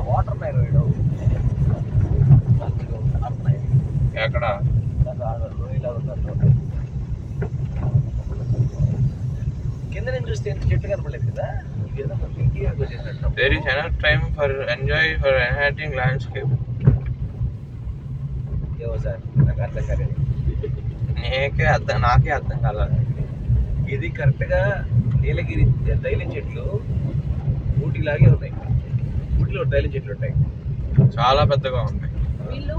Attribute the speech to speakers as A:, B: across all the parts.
A: Water line వేయడం
B: ఎక్కడ
A: కింద నుంచి చూస్తే ఎంత చెట్టు కనపడలేదు కదా.
B: There is enough time for enjoy for enhancing landscape.
A: ఏమో సార్ నాకు అర్థం కాలేదు.
B: నాకే అర్థం కాలేదు.
A: ఇది కరెక్ట్గా నీలగిరి తైలం చెట్లు ఊటీలాగే ఉన్నాయి. ఊటీలో తైలం చెట్లు ఉంటాయి,
B: చాలా పెద్దగా ఉన్నాయి.
C: వీళ్ళు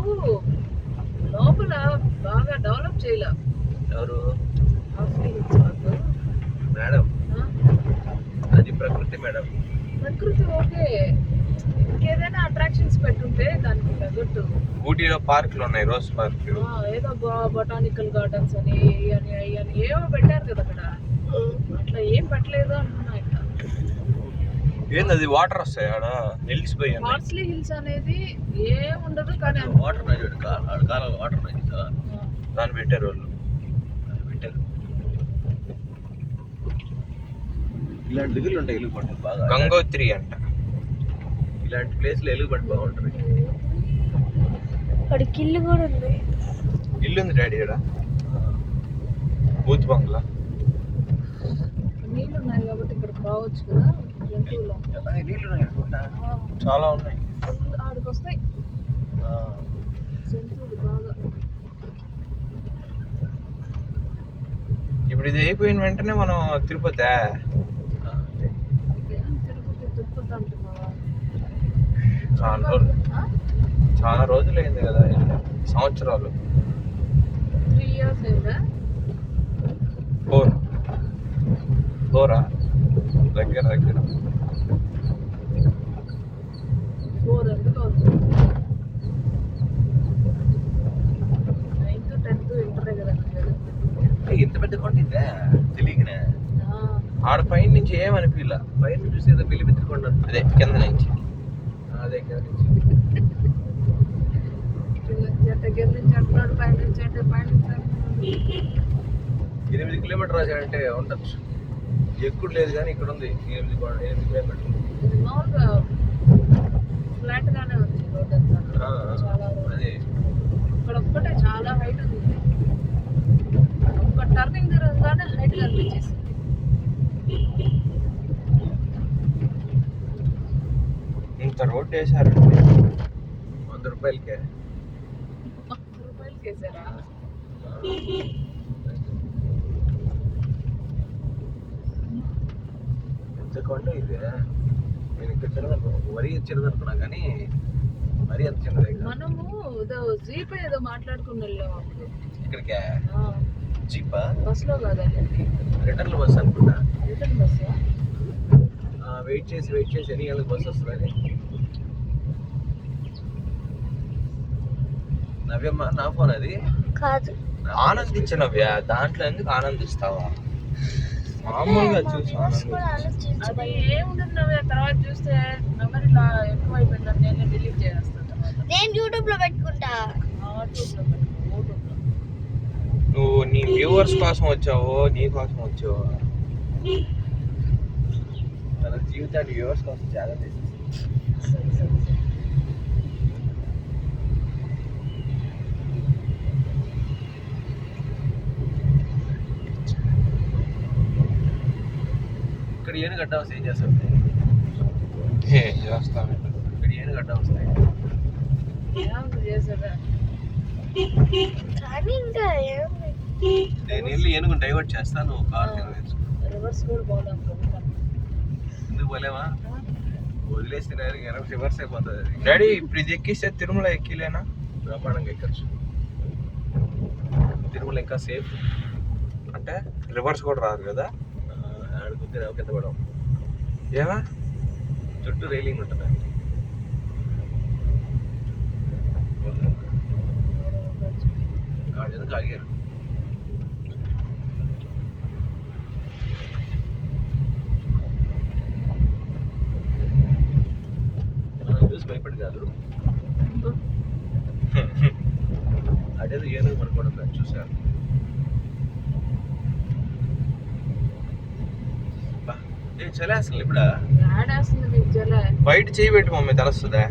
C: లోపల బాగా డెవలప్ చేయలే.
A: ఎవరు మేడం? అది ప్రకృతి మేడం.
C: ప్రకృతి ఓకే, ఇంకేదైనా అట్రాక్షన్స్ పెట్టుంటే దానికి తగ్గట్టు.
B: ఊటీలో పార్కులు ఉన్నాయి, రోజ్ పార్క్,
C: ఏదో బొటానికల్ గార్డెన్స్ అని అని ఏవో పెట్టారు కదా అక్కడ. అట్లా ఏం పెట్టలేదు అంటున్నా. ఇక్కడ
B: ఏంది అది వాటర్ వస్తాయి ఆడ నిలిచిపోయి.
C: హార్స్లీ హిల్స్ అనేది ఏం ఉండదు కానీ
A: వాటర్ కాలం వాటర్
B: దాన్ని పెట్టారు వాళ్ళు.
A: ఇలాంటి దగ్గరలు ఉంటాయి ఎలుగుబంటి బాగా.
B: గంగోత్రి అంట.
A: ఇలాంటి ప్లేస్లో ఎలుగుబంటి బాగుంటుంది.
D: అక్కడికి ఇల్లు కూడా ఉంది.
B: ఇల్లు ఉంది డాడీ ఇక్కడ, బూత్ బంగ్లా.
C: నీళ్ళు ఉన్నాయి కాబట్టి ఇక్కడ రావచ్చు కదా జంతువులు.
B: చాలా ఉన్నాయి
C: ఆడికి వస్తాయి జంతువులు బాగా.
B: ఇప్పుడు ఇది అయిపోయిన వెంటనే మనం తిరుపతి
C: తిరుపతి అంటున్నావా?
B: చాలా రోజులు అయింది కదా, సంవత్సరాలు.
C: 3 years అయిందా?
B: 4 దగ్గర
C: 4 ఎందుకు అవుతుంది? 9th 10th ఇంటరే కదా.
A: ఇంత పెద్ద కొండ తెలియకనే
B: ఆడ పైన నుంచి ఏమనిపిల్ల.
A: పైన చూస్తే ఏదో బిల్లి పెట్టుకోండి.
B: అదే కింద నుంచి,
A: అదే కింద నుంచి
C: దగ్గర నుంచి అంటున్నాడు, పైన నుంచి అంటే పైన
A: 8 కిలోమీటర్ రాశాడంటే ఉండొచ్చు. ఎక్కువ లేదు కానీ ఇక్కడ ఉంది 8 కిలోమీటర్లు.
C: ఇది మామూలుగా ఫ్లాట్ గానే ఉంది రోడ్ అంతా. చాలా
A: అదే
C: ఇక్కడ ఒక్కటే చాలా హైట్ ఉంది. ఒక టర్నింగ్ జరగగానే హైట్ కనిపించేసింది.
B: ఇంత రోడ్ వేసారండి.
A: 100 రూపాయలకే.
C: 100 రూపాయలకి వేసారా?
A: ఎంత కొండ ఇది. నేను ఇక్కడ చిన్నదనుకున్నా, మరీ చిన్నదనుకున్నా కానీ మరీ అంత చిన్నదే.
C: మనము ఏదో జీప్ ఏదో మాట్లాడుకుని వెళ్ళాము అప్పుడు.
A: ఇక్కడికే జీపా?
C: బస్సులో కాదండి,
A: రిటర్న్ బస్ అనుకుంటా.
C: రిటర్న్ బస్సా?
A: వెయిట్ చేసి ఎన్ని గంటలకు బస్సు వస్తుంది. నవ్యమ్మ నా ఫోన్ అది
D: కాదు.
B: ఆనందించినవ్యా, దాంట్లో ఎందుకు ఆనందిస్తావా? మామూలుగా చూసి
C: అది ఏముంటుంది నవ్య, తర్వాత చూస్తే మెమరీ ఎక్కువ అయిపోయిందని నేనే డిలీట్ చేస్తాను. తర్వాత
D: నేను యూట్యూబ్ లో పెట్టుకుంటా.
C: యూట్యూబ్లో పెట్టుకో, యూట్యూబ్లో.
B: నువ్వు నీ వ్యూవర్స్ కోసం వచ్చావో నీ కోసం వచ్చావో?
A: తన జీవితాన్ని వ్యూవర్స్ కోసం చాలా చేసింది.
C: సరే.
A: ఇక్కడ ఏను గడ్డ వస్తే ఏం చేస్తావు?
B: ఏం చేస్తాను,
A: ఇక్కడ ఏను గడ్డ వస్తాయి.
C: చేసారా?
D: కానీ ఇంకా
A: నేను వెళ్ళి ఏనుగు డైవర్ట్ చేస్తాను. కార్
C: రివర్స్ కూడా పోదాం కదా.
A: ఎందుకు పోలేమా? వదిలేస్తే రివర్స్ అయిపోతుంది.
B: డాడీ ఇప్పుడు ఇది ఎక్కిస్తే తిరుమల ఎక్కిలేనా?
A: బ్రహ్మాండంగా ఎక్కచ్చు. తిరుమల ఇంకా సేఫ్.
B: అంటే రివర్స్ కూడా రాదు కదా?
A: ఆడుకుంటే కింద పడవు.
B: ఏమా
A: చుట్టూ రైలింగ్ ఉంటుంది. ఎందుకు ఆగారు? చూసి భయపడి కాదు, అదేదో ఏనుగు మనకు చూసారు. చలేస్తుంది ఇప్పుడు
C: ఆడేస్తుంది మీకు జల
B: బయట చేయి పెట్టు మమ్మీ తెలుస్తుందా